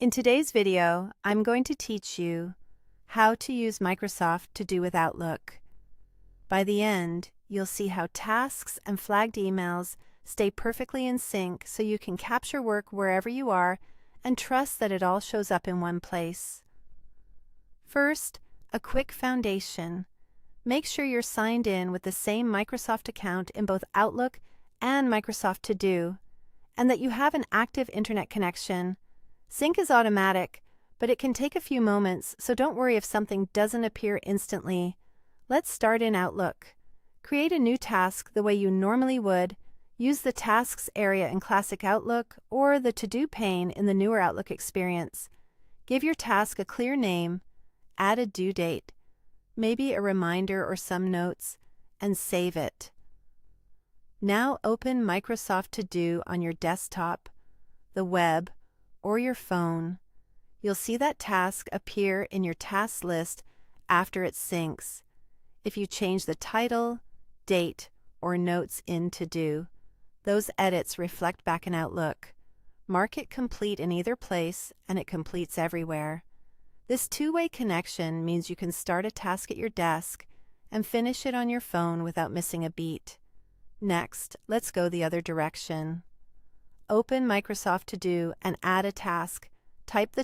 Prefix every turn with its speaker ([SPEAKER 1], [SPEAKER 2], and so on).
[SPEAKER 1] In today's video, I'm going to teach you how to use Microsoft To Do with Outlook. By the end, you'll see how tasks and flagged emails stay perfectly in sync so you can capture work wherever you are and trust that it all shows up in one place. First, a quick foundation. Make sure you're signed in with the same Microsoft account in both Outlook and Microsoft To Do, and that you have an active internet connection. Sync is automatic, but it can take a few moments, so don't worry if something doesn't appear instantly. Let's start in Outlook. Create a new task the way you normally would. Use the Tasks area in Classic Outlook or the To Do pane in the newer Outlook experience. Give your task a clear name, add a due date, maybe a reminder or some notes, and save it. Now open Microsoft To Do on your desktop, the web, or your phone. You'll see that task appear in your tasks list after it syncs. If you change the title, date, or notes in To Do, those edits reflect back in Outlook. Mark it complete in either place, and it completes everywhere. This two-way connection means you can start a task at your desk and finish it on your phone without missing a beat. Next, let's go the other direction. Open Microsoft To Do and add a task. Type the